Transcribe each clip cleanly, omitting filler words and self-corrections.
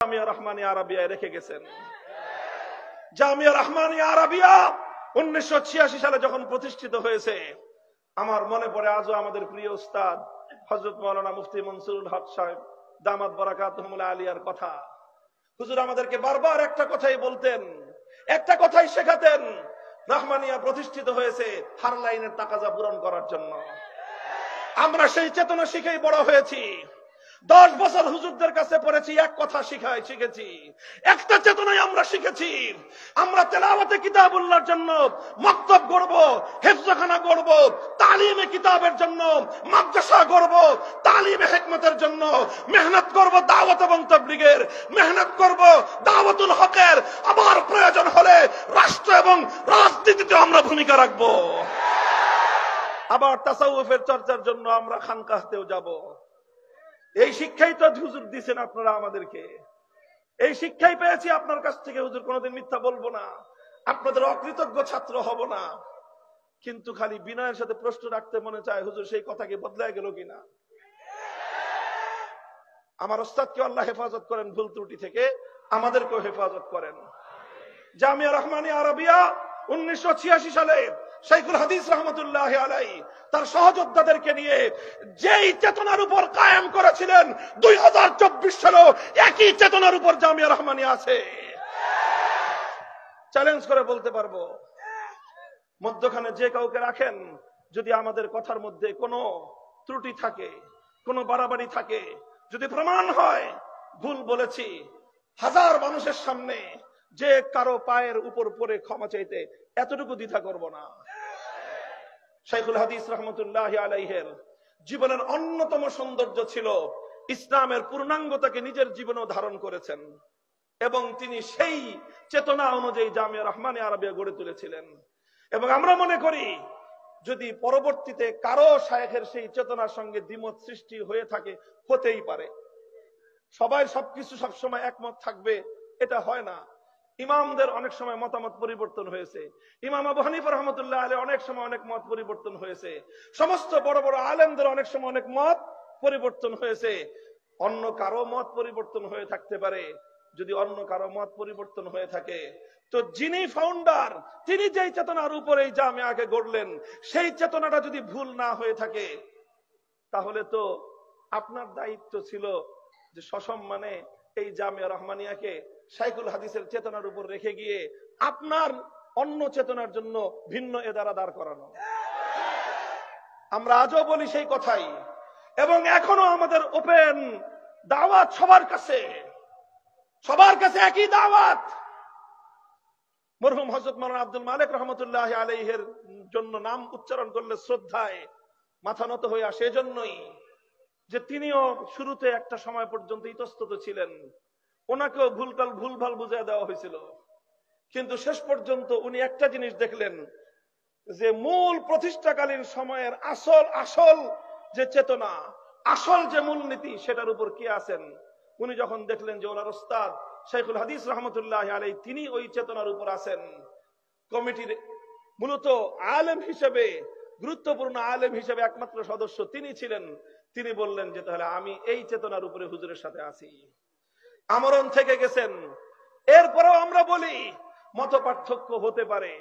জামিয়া রহমানিয়া আরাবিয়ায় রেখে গেছেন। জামিয়া রহমানিয়া আরাবিয়া 1986 সালে যখন প্রতিষ্ঠিত হয়েছে, আমার মনে পড়ে আজও আমাদের প্রিয় উস্তাদ হযরত মাওলানা মুফতি মনসুরুল হক সাহেব দামাত বারাকাতুহুমুল আলিয়ার কথা। হুজুর আমাদেরকে বারবার একটা কথাই বলতেন, একটা কথাই শেখাতেন, রহমানিয়া প্রতিষ্ঠিত হয়েছে হার লাইনের তাকাজা পূরণ করার জন্য। আমরা সেই চেতনা শিখেই বড় হয়েছি। 10 বছর হুজুরদের কাছে পড়েছি, এক কথা শিখেছি, একটা চেতনায় আমরা শিখেছি। আমরা তেলাওয়াতে কিতাবুল্লাহর জন্য মক্তব গড়ব, হিফজখানা গড়ব, তালিমে কিতাবের জন্য মাদ্রাসা গড়ব, তালিমে হিকমতের জন্য মেহনত করব, দাওয়াত এবং তাবলীগের মেহনত করব, দাওয়াতুল হকের, আবার প্রয়োজন হলে রাষ্ট্র এবং রাজনীতিতে আমরা ভূমিকা রাখব। আবার তাসাউফের চর্চার জন্য আমরা খানকাহতেও যাব। এই শিক্ষাই তো হুজুর দিয়েছেন আপনারা আমাদেরকে, এই শিক্ষাই পেয়েছি আপনার কাছ থেকে। হুজুর কোনোদিন মিথ্যা বলবো না, আপনাদের অকৃতজ্ঞ ছাত্র হব না। কিন্তু খালি বিনয়ের সাথে প্রশ্ন রাখতে মনে চায়, হুজুর সেই কথা কি বদলায় গেল কিনা? আমার ওস্তাদকে আল্লাহ হেফাজত করেন ভুল ত্রুটি থেকে, আমাদেরকেও হেফাজত করেন। জামিয়া রহমানিয়া আরাবিয়া 1986 সালে শাইখুল হাদিস রহমতুল্লাহ আলাইহি তার সহযোদ্ধাদেরকে নিয়ে যেই চেতনার উপর কায়েম করেছিলেন, 2024 সালেও একই চেতনার উপর জামিয়া রহমানিয়া আছে। চ্যালেঞ্জ করে বলতে পারবো, মধ্যখানে যে কাউকে রাখেন, যদি আমাদের কথার মধ্যে কোনো ত্রুটি থাকে, কোনো বাড়াবাড়ি থাকে, যদি প্রমাণ হয় ভুল বলেছি, 1000 মানুষের সামনে যে কারো পায়ের উপর পড়ে ক্ষমা চাইতে এতটুকু দ্বিধা করব না। শাইখুল হাদিস রহমতুল্লাহ আলাইহির জীবনের অন্যতম সৌন্দর্য ছিল ইসলামের পূর্ণাঙ্গতাকে নিজের জীবনেও ধারণ করেছেন, এবং তিনি সেই চেতনা অনুযায়ী জামিয়া রহমানিয়া আরাবিয়া গড়ে তুলেছিলেন। এবং আমরা মনে করি, যদি পরবর্তীতে কারো শায়েখের সেই চেতনার সঙ্গে দ্বিমত সৃষ্টি হয়ে থাকে, হতেই পারে, সবাই সবকিছু সবসময় একমত থাকবে এটা হয় না। ইমামদের অনেক সময় মতামত পরিবর্তন হয়েছে, ইমাম আবু হানিফা রহমতুল্লাহ আলাইহি অনেক সময় অনেক মত পরিবর্তন হয়েছে, সমস্ত বড় বড় আলেমদের অনেক সময় অনেক মত পরিবর্তন হয়েছে। অন্য কারো মত পরিবর্তন হয়ে থাকতে পারে। যদি অন্য কারো মত পরিবর্তন হয়ে থাকে, তো যিনি ফাউন্ডার, তিনি যেই চেতনার উপরে এই জামিয়াকে গড়লেন, সেই চেতনাটা যদি ভুল না হয়ে থাকে, তাহলে তো আপনার দায়িত্ব ছিল যে সসম্মানে এই জামিয়া রহমানিয়াকে শাইখুল হাদিসের চেতনার উপর রেখে গিয়ে আপনার অন্য চেতনার জন্য ভিন্ন এদারা দাঁড় করানো। আমরা আজও বলি সেই কথাই, এবং এখনো আমাদের ওপেন দাওয়াত সবার কাছে একই দাওয়াত। মরহুম হযরত মাওলানা আব্দুল মালিক রহমতুল্লাহ আলাইহির জন্য নাম উচ্চারণ করলে শ্রদ্ধায় মাথা নত হয়ে আসে, এজন্যই যে তিনিও শুরুতে একটা সময় পর্যন্ত ইতস্তত ছিলেন, ওনাকেও ভুলভাল বুঝিয়ে দেওয়া হয়েছিল, কিন্তু শেষ পর্যন্ত উনি একটা জিনিস দেখলেন, যে মূল প্রতিষ্ঠাকালীন সময়ের আসল যে চেতনা, আসল যে মূলনীতি, সেটার উপর কে আছেন। উনি যখন দেখলেন যে ওনার ওস্তাদ শাইখুল হাদিস রহমতুল্লাহ আলাইহি তিনি ওই চেতনার উপর আছেন, কমিটির মূলত আলেম হিসেবে, গুরুত্বপূর্ণ আলেম হিসেবে একমাত্র সদস্য তিনি ছিলেন, তিনি বললেন যে তাহলে আমি এই চেতনার উপরে হুজুরের সাথে আছি, আমরণ থেকে গেছেন। এরপরেও আমরা বলি মত পার্থক্য হতে পারে,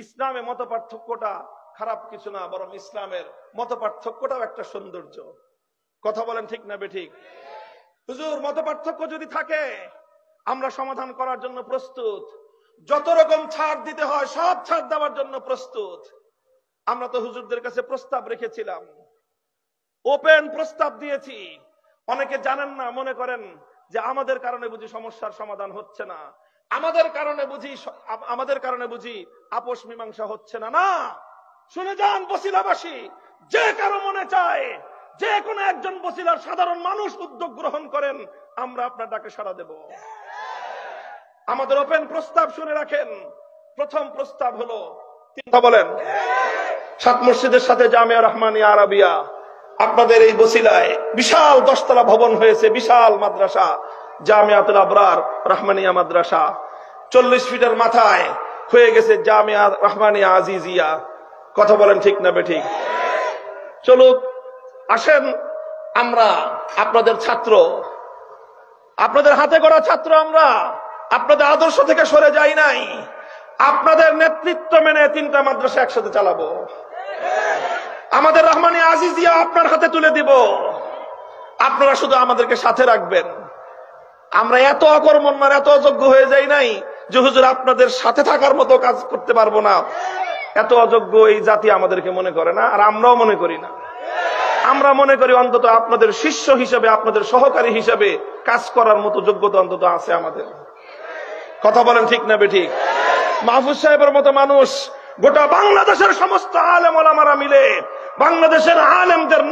ইসলামে মত পার্থক্যটা খারাপ কিছু না, বরং ইসলামের মত পার্থক্যটাও একটা সৌন্দর্য। কথা বলেন ঠিক না বেঠিক? হুজুর মত পার্থক্য যদি থাকে, আমরা সমাধান করার জন্য প্রস্তুত, যত রকম ছাড় দিতে হয় সব ছাড় দেওয়ার জন্য প্রস্তুত। আমরা তো হুজুরদের কাছে প্রস্তাব রেখেছিলাম, ওপেন প্রস্তাব দিয়েছি। অনেকে জানেন না, মনে করেন যে আমাদের কারণে বুঝি সমস্যার সমাধান হচ্ছে না, আমাদের কারণে বুঝি আপোষ মীমাংসা হচ্ছে না। না, শুনে যান বসিলাবাসী, যে কারো মনে চায় যে কোনো একজন বসিলার সাধারণ মানুষ উদ্যোগ গ্রহণ করেন, আমরা আপনার ডাকে সাড়া দেব। আমাদের ওপেন প্রস্তাব শুনে রাখেন। প্রথম প্রস্তাব হলো, বলেন, 7 মসজিদের সাথে জামিয়া রহমানিয়া আরাবিয়া, আপনাদের এই বসিলায় বিশাল 10 তলা ভবন হয়েছে, বিশাল মাদ্রাসা জামিয়াতুল আবরার রহমানিয়া মাদ্রাসা। 40 ফিটের মাথায় হয়ে গেছে জামিয়া রহমানিয়া আজিজিয়া। কথা বলেন ঠিক না বেঠিক? চলুক, আসেন আমরা আপনাদের ছাত্র, আপনাদের হাতে গড়া ছাত্র আমরা, আপনাদের আদর্শ থেকে সরে যাই নাই। আপনাদের নেতৃত্ব মেনে 3টা মাদ্রাসা একসাথে চালাবো। আমাদের রহমানিয়া আজিজিয়া আপনার হাতে তুলে দিব, আপনারা শুধু আমাদেরকে সাথে রাখবেন। আমরা এত অকর্মণ্য, এত অযোগ্য হয়ে যাই নাই যে হুজুর আপনাদের সাথে থাকার মতো কাজ করতে পারবো না। এত অযোগ্য এই জাতি আমাদেরকে মনে করে না, আর আমরাও মনে করি না। আমরা মনে করি অন্তত আপনাদের শিষ্য হিসেবে, আপনাদের সহকারী হিসেবে কাজ করার মতো যোগ্যতা অন্তত আছে আমাদের। কথা বলেন ঠিক না বেঠিক? মাহফুজ সাহেবের মতো মানুষ গোটা বাংলাদেশের সমস্ত আলেম ওলামারা মিলে বাংলাদেশের আলেমদের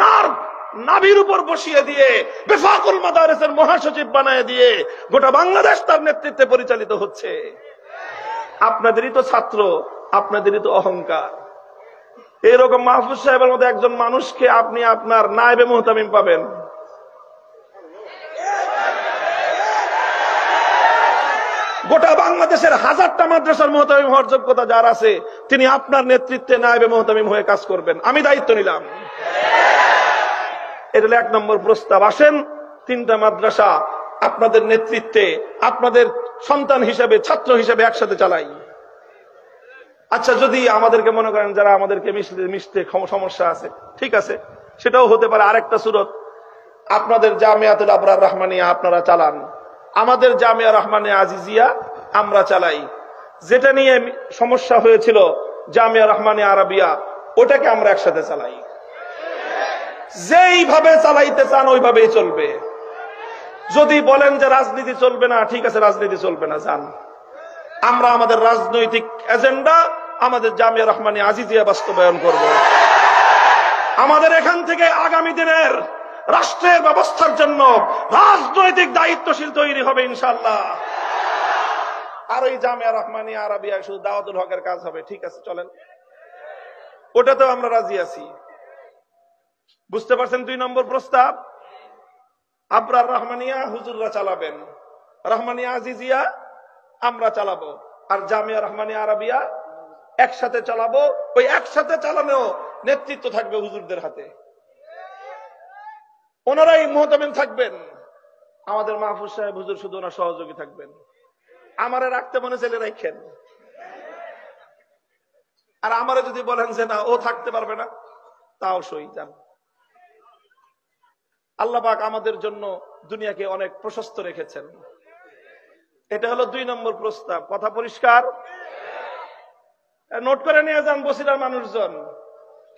নাভির উপর বসিয়ে দিয়ে বেফাকুল মাদারিসের মহাসচিব বানায় দিয়ে গোটা বাংলাদেশ তার নেতৃত্বে পরিচালিত হচ্ছে। আপনাদেরই তো ছাত্র, আপনাদেরই তো অহংকার। এরকম মাহফুজ সাহেবের মতো একজন মানুষকে আপনি আপনার নায়েবে মুহতামিম পাবেন। গোটা বাংলাদেশের 1000টা মাদ্রাসার মুহতামিম হওয়ার যোগ্যতা যার আছে, তিনি আপনার নেতৃত্বে নায়েবে মুহতামিম হয়ে কাজ করবেন। আমি দায়িত্ব নিলাম। এটা হলো 1 নম্বর প্রস্তাব। আসেন 3টা মাদ্রাসা আপনাদের নেতৃত্বে, আপনাদের সন্তান হিসেবে, ছাত্র হিসেবে একসাথে চালাই। আচ্ছা, যদি আমাদেরকে মনে করেন যারা আমাদেরকে মিশতে সমস্যা আছে, ঠিক আছে, সেটাও হতে পারে। আরেকটা সুরত, আপনাদের জামিয়াতুল আবরার রহমানিয়া আপনারা চালান, আমাদের জামিয়া রহমানিয়া আজিজিয়া আমরা চালাই। যেটা নিয়ে সমস্যা হয়েছিল জামিয়া রহমানিয়া আরাবিয়া, ওটাকে আমরা একসাথে চালাই। যেইভাবে চালাইতে চান ওইভাবেই চলবে। যদি বলেন যে রাজনীতি চলবে না, ঠিক আছে, রাজনীতি চলবে না, যান। আমরা আমাদের রাজনৈতিক এজেন্ডা আমাদের জামিয়া রহমানিয়া আজিজিয়া বাস্তবায়ন করব। আমাদের এখান থেকে আগামী দিনের রাষ্ট্রের ব্যবস্থার জন্য রাজনৈতিক দায়িত্বশীল তৈরি হবে ইনশাআল্লাহ। আর ওই জামিয়া রহমানিয়া আরাবিয়া শুধু দাওয়াতুল হকের কাজ হবে, ঠিক আছে, চলেন, ওটাতেও আমরা রাজি আছি। বুঝতে পারছেন? 2 নম্বর প্রস্তাব, আবরার রহমানিয়া হুজুররা চালাবেন, রহমানিয়া আজিজিয়া আমরা চালাবো, আর জামিয়া রহমানিয়া আরাবিয়া একসাথে চালাবো। ওই একসাথে চালানো নেতৃত্ব থাকবে হুজুরদের হাতে, ওনারাই মুহতামিম থাকবেন। আমাদের মাহফুজ সাহেব হুজুর শুধু ওনার সহযোগী থাকবেন। আমারে রাখতে মনে চাইলে রাখেন, আর আমারে যদি বলেন যে না ও থাকতে পারবে না, তাও সই, যান। আল্লাহ পাক আমাদের জন্য দুনিয়াকে অনেক প্রশস্ত রেখেছেন। এটা হলো 2 নম্বর প্রস্তাব। কথা পরিষ্কার? নোট করে নিয়ে যান বসিরার মানুষজন।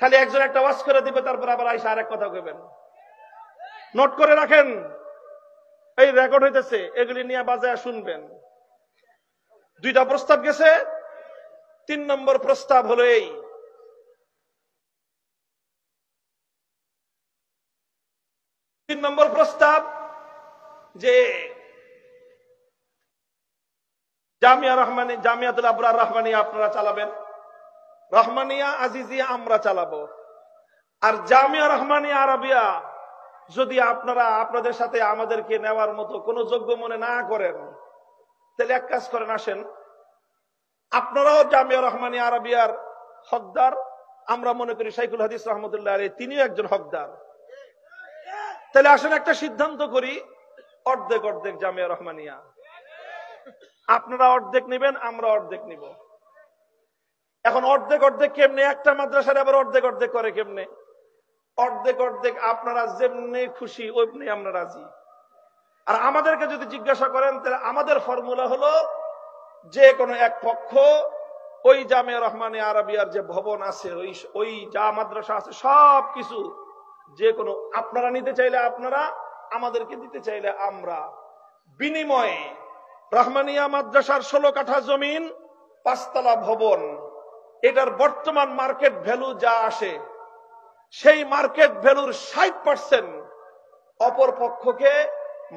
খালি একজন একটা ওয়াজ করে দিবে, তারপর আবার আইসা আরেক কথা কইবেন। নোট করে রাখেন, এই রেকর্ড হইতেছে, এগুলি নিয়ে বাজায় শুনবেন। 2টা প্রস্তাব গেছে। 3 নম্বর প্রস্তাব হলো এই, 3 নম্বর প্রস্তাব যে জামিয়াতুল আবরার রহমানিয়া আপনারা চালাবেন, রহমানিয়া আজিজিয়া আমরা চালাবো। আর জামিয়া রহমানিয়া আরাবিয়া যদি আপনারা আপনাদের সাথে আমাদেরকে নেওয়ার মতো কোনো যোগ্য মনে না করেন, তাহলে এক কাজ করেন, আসেন আপনারাও জামিয়া রহমানিয়া আরাবিয়ার হকদার। আমরা মনে করি শাইখুল হাদিস রহমতুল্লাহ আলাইহি তিনিও একজন হকদার। তাহলে আসেন একটা সিদ্ধান্ত করি, অর্ধেক অর্ধেক জামিয়া রহমানিয়া। আপনারা অর্ধেক নেবেন, আমরা অর্ধেক নিব। এখন অর্ধেক অর্ধেক কেমনে? একটা মাদ্রাসার আবার অর্ধেক অর্ধেক করে কেমনে? অর্ধেক অর্ধেক আপনারা যেমনি খুশি ওইমনি আমরা রাজি। আর আমাদেরকে যদি জিজ্ঞাসা করেন, তাহলে আমাদের ফর্মুলা হলো যে কোনো এক পক্ষ ওই জামিয়া রহমানিয়া আরাবিয়ার যে ভবন আছে, ওই যা মাদ্রাসা আছে সব কিছু যে কোনো আপনারা নিতে চাইলে আপনারা, আমাদেরকে দিতে চাইলে আমরা, বিনিময়ে রহমানিয়া মাদ্রাসার 16 কাঠা জমিন, 5 তলা ভবন, এটার বর্তমান মার্কেট ভ্যালু যা আসে সেই মার্কেট ভ্যালুর 60% অপর পক্ষকে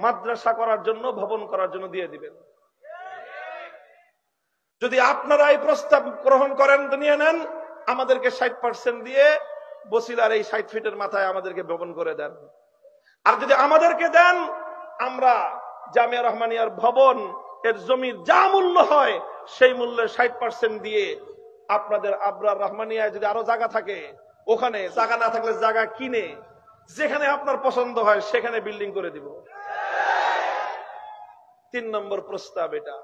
মাদ্রাসা করার জন্য, ভবন করার জন্য দিয়ে দিবেন। যদি আপনারা এই প্রস্তাব গ্রহণ করেন, নিয়ে নেন, আমাদেরকে 60% দিয়ে বসিলার এই 60 ফিটের মাথায় আমাদেরকে ভবন করে দেন। আর যদি আমাদেরকে দেন, আমরা জামিয়া রহমানিয়ার ভবন এর জমির যা মূল্য হয় সেই মূল্যে 60% দিয়ে আপনাদের আবরার রহমানিয়ায় যদি আরো জায়গা থাকে, ওখানে জায়গা না থাকলে জায়গা কিনে যেখানে আপনার পছন্দ হয় সেখানে বিল্ডিং করে দিব। 3 নম্বর প্রস্তাব এটা।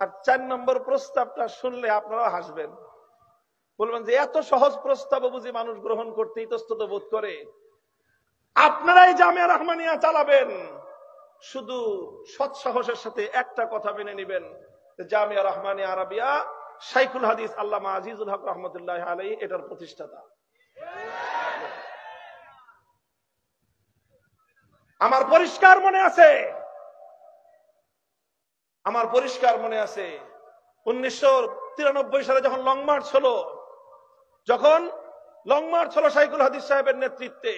আর 4 নম্বর প্রস্তাবটা শুনলে আপনারাও হাসবেন, বলবেন যে এত সহজ প্রস্তাব বুঝি মানুষ গ্রহণ করতে ইতস্তত বোধ করে। আপনারাই জামিয়া রহমানিয়া চালাবেন, শুধু সৎ সাহসের সাথে একটা কথা মেনে নেবেন, জামিয়া রহমানিয়া আরাবিয়া শাইখুল হাদিস আল্লামা আজিজুল হক রহমতুল্লাহ আলাইহি এটার প্রতিষ্ঠাতা। আমার পরিষ্কার মনে আছে 1993 সালে যখন লং মার্চ হলো, শাইখুল হাদিস সাহেবের নেতৃত্বে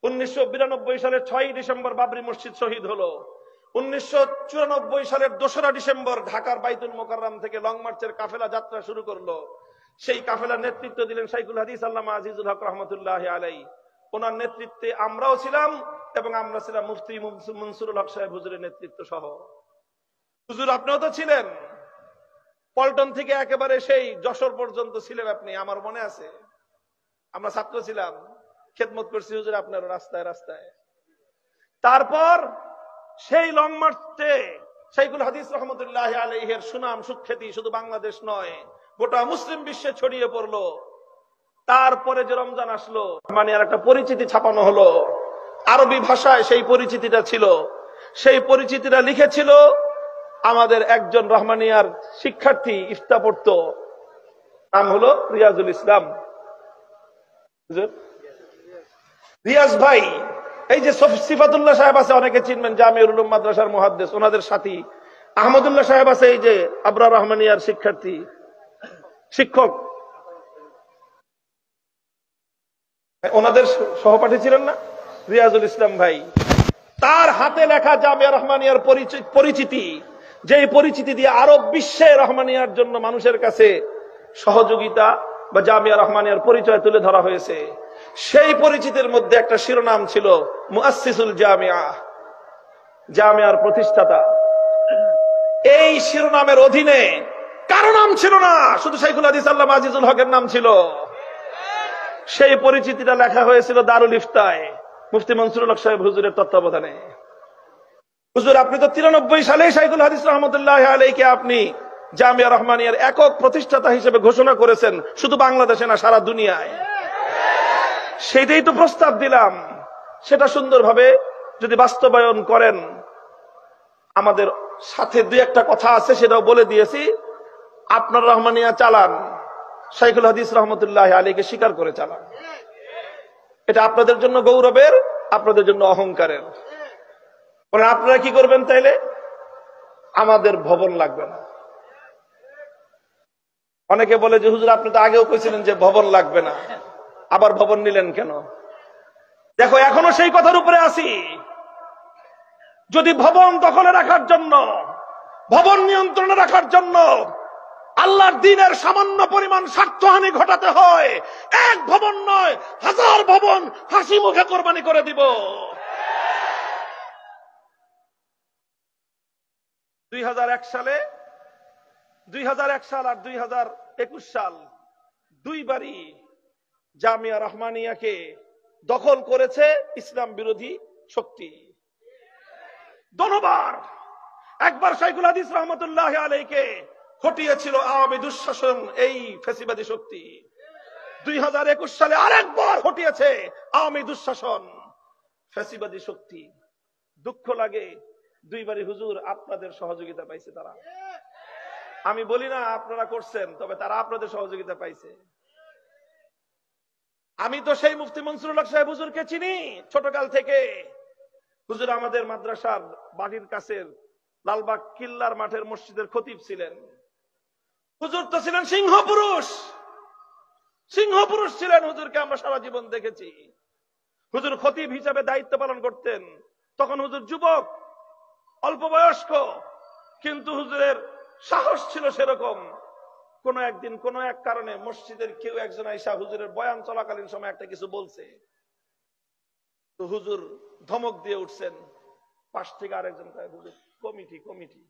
1992 সালের 6 ডিসেম্বর বাবরি মসজিদ শহীদ হলো। 1994 সালের 2রা ডিসেম্বর ঢাকার বাইতুল মোকাররম থেকে লং মার্চের কাফেলা যাত্রা শুরু করলো। সেই কাফেলার নেতৃত্ব দিলেন শাইখুল হাদিস আল্লামা আজিজুল হক রহমতুল্লাহ আলাইহি। ওনার নেতৃত্বে আমরাও ছিলাম এবং আমরা ছিলাম মুফতি মনসুরুল হক সাহেব হুজুরের নেতৃত্ব সহ। হুজুর আপনিও তো ছিলেন, পল্টন থেকে একেবারে সেই যশোর পর্যন্ত ছিলেন আপনি, আমার মনে আছে। আমরা ছাত্র ছিলাম, খেদমত করছি হুজুর আপনার রাস্তায় রাস্তায়। তারপর সেই লং মার্চে শাইখুল হাদিস রহমতুল্লাহ আলাইহির সুনাম সুখ্যাতি শুধু বাংলাদেশ নয়, গোটা মুসলিম বিশ্বে ছড়িয়ে পড়লো। তারপরে যে রমজান আসলো, মানে আর একটা পরিচিতি ছাপানো হলো আরবি ভাষায়। সেই পরিচিতিটা ছিল, সেই পরিচিতিটা লিখেছিল আমাদের একজন রহমানিয়ার শিক্ষার্থী, ইফতা পড়তো, নাম হলো রিয়াজুল ইসলাম। রিয়াজ ভাই, এই যে সিফাতুল্লাহ সাহেব আছে, অনেকে চিনবেন, জামিউল উলুম মাদ্রাসার মুহাদ্দিস, ওনাদের সাথী। আহমদুল্লাহ সাহেব আছে, এই যে আবরার রহমানিয়ার শিক্ষক, ওনাদের সহপাঠী ছিলেন না রিয়াজুল ইসলাম ভাই। তার হাতে লেখা জামিয়া রহমানিয়ার পরিচিতি, যেই পরিচিতি দিয়ে আরব বিশ্বে রহমানিয়ার জন্য মানুষের কাছে সহযোগিতা বা জামিয়া রহমানিয়ার পরিচয় তুলে ধরা হয়েছে। সেই পরিচিতির মধ্যে একটা শিরোনাম ছিল মুআসসিসুল জামিয়া, জামিয়ার প্রতিষ্ঠাতা। এই শিরোনামের অধীনে কারো নাম ছিল না, শুধু শাইখুল হাদিস আল্লামা আজিজুল হকের নাম ছিল। সেই পরিচিতিটা লেখা হয়েছিল দারুল ইফতায়, মুফতি মনসুরুল হক সাহেব হুজুরের তত্ত্বাবধানে। হুজুর আপনি তো 93 সালে শাইখুল হাদিস রহমতুল্লাহ আলাইহিকে আপনি জামিয়া রহমানিয়ার একক প্রতিষ্ঠাতা হিসেবে ঘোষণা করেছেন, শুধু বাংলাদেশে না সারা দুনিয়ায়। সেটাই তো প্রস্তাব দিলাম, সেটা সুন্দরভাবে যদি বাস্তবায়ন করেন। আমাদের সাথে 2-1টা কথা আছে, সেটাও বলে দিয়েছি। আপনার রহমানিয়া চালান, শাইখুল হাদিস রহমতুল্লাহ আলাইহিকে স্বীকার করে চালান। এটা আপনাদের জন্য গৌরবের, আপনাদের জন্য অহংকারের। আপনারা কি করবেন তাইলে? আমাদের ভবন লাগবে না। অনেকে বলে যে হুজুর আপনি তো আগেও কইছিলেন যে ভবন লাগবে না, আবার ভবন নিলেন কেন? দেখো এখনো সেই কথার উপরে আছি। যদি ভবন দখলে রাখার জন্য, ভবন নিয়ন্ত্রণে রাখার জন্য আল্লাহর দ্বীনের সামান্য পরিমাণ স্বার্থহানি ঘটাতে হয়, এক ভবন নয় 1000 ভবন হাসি মুখে কোরবানি করে দিব। 2001 সাল আর 2021 সাল দুইবারই জামিয়া রহমানিয়াকে দখল করেছে ইসলাম বিরোধী শক্তি। দোনোবার, একবার শাইখুল হাদিস রহমতুল্লাহ আলাইহিকে হটিয়েছিল আওয়ামী দুঃশাসন, এই ফ্যাসিবাদী শক্তি। 2021 সালে আরেকবার হটিয়েছে আওয়ামী দুঃশাসন, ফ্যাসিবাদী শক্তি। দুঃখ লাগে, দুইবারই হুজুর আপনাদের সহযোগিতা পাইছে তারা। আমি বলি না আপনারা করছেন, তবে তারা আপনাদের সহযোগিতা পাইছে। আমি তো সেই মুফতি মনসুরুল হক সাহেব হুজুরকে চিনি ছোটকাল থেকে। হুজুর আমাদের মাদ্রাসার বাড়ির কাছের লালবাগ কিল্লার মাঠের মসজিদের খতিব ছিলেন। হুজুর তো ছিলেন সিংহ পুরুষ ছিলেন। হুজুরকে আমরা সারা জীবন দেখেছি। হুজুর খতিব হিসাবে দায়িত্ব পালন করতেন, তখন হুজুর যুবক, অল্প বয়স্ক, কিন্তু হুজুরের সাহস ছিল সেরকম। কোন একদিন কোন এক কারণে মসজিদের কেউ একজন আইসা হুজুরের বয়ান চলাকালীন সময় একটা কিছু বলছে, তো হুজুর ধমক দিয়ে উঠছেন। পাশ থেকে আরেকজন হুজুর কমিটি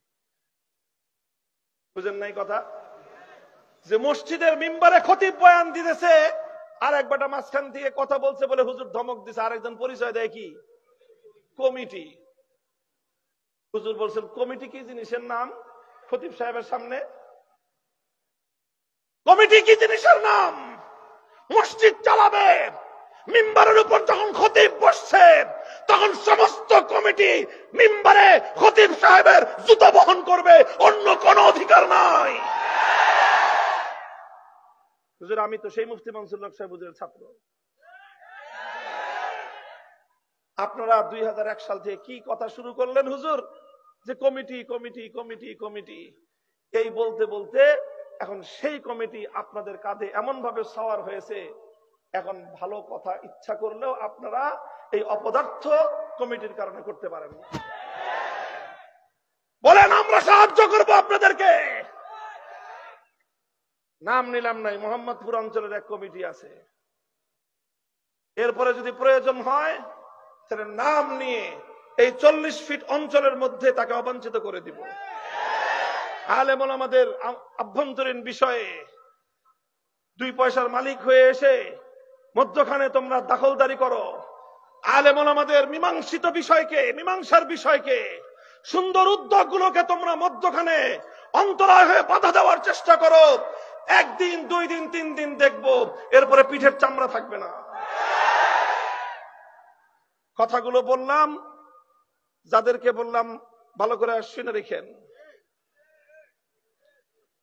বুঝেন নাই কথা, যে মসজিদের মিম্বারে খতিব বয়ান দিতেছে, আর একবারটা মাঝখান থেকে কথা বলছে বলে হুজুর ধমক দিছে। আরেকজন পরিচয় দেয় কি কমিটি। হুজুর বলছেন কমিটি কি জিনিসের নাম? খতিব সাহেবের সামনে কমিটি কি জিনিসের নাম? মসজিদ চালাবে, মিম্বারের উপর যখন খতিব বসছে তখন সমস্ত কমিটি মিম্বারে খতিব সাহেবের জুতা বহন করবে, অন্য কোন অধিকার নাই। হুজুর আমি তো সেই মুফতি মনসুর হক সাহেব হুজুরের ছাত্র। আপনারা 2001 সাল থেকে কি কথা শুরু করলেন হুজুর, যে কমিটি কমিটি কমিটি কমিটি, এই বলতে বলতে এখন সেই কমিটি আপনাদের কাঁধে এমন ভাবে সওয়ার হয়েছে, এখন ভালো কথা ইচ্ছা করলেও আপনারা এই অপদার্থ কমিটির কারণে করতে পারেন না। বলেন আমরা সাহায্য করব আপনাদেরকে। নাম নিলাম নাই, মোহাম্মদপুর অঞ্চলের এক কমিটি আছে। এরপরে যদি প্রয়োজন হয় তাহলে নাম নিয়ে এই 40 ফিট অঞ্চলের মধ্যে তাকে অবাঞ্ছিত করে দিব। আলেম ওলামাদের আভ্যন্তরীণ বিষয়ে 2 পয়সার মালিক হয়ে এসে মধ্যখানে তোমরা দখলদারি করো। আলেম ওলামাদের মীমাংসিত বিষয়কে, মীমাংসার বিষয়কে, সুন্দর উদ্যোগগুলোকে তোমরা মধ্যখানে অন্তরায় হয়ে বাধা দেওয়ার চেষ্টা করো। 1 দিন 2 দিন 3 দিন দেখবো, এরপরে পিঠের চামড়া থাকবে না। কথাগুলো বললাম, যাদেরকে বললাম ভালো করে শুনে রেখেন।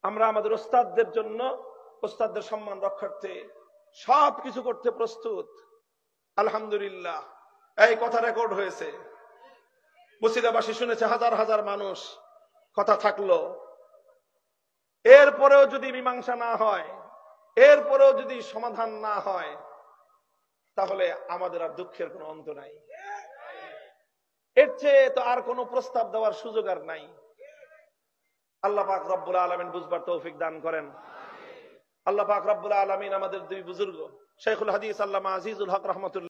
আমরা আমাদের ওস্তাদদের জন্য, ওস্তাদদের সম্মান রক্ষার্থে সবকিছু করতে প্রস্তুত। আলহামদুলিল্লাহ এই কথা রেকর্ড হয়েছে, বসিরাবাসী শুনেছে, হাজার হাজার মানুষ। কথা থাকলো, এরপরেও যদি মীমাংসা না হয়, এরপরেও যদি সমাধান না হয়, তাহলে আমাদের আর দুঃখের কোনো অন্ত নাই। এর চেয়ে তো আর কোনো প্রস্তাব দেওয়ার সুযোগ আর নাই। আল্লাহ পাক রব্বুল আলামিন বুঝবার তৌফিক দান করেন। আল্লাহ পাক রব্বুল আলামিন আমাদের 2 বুজুর্গ, শাইখুল হাদিস আল্লামা আজিজুল হক রাহমাতুল্লাহ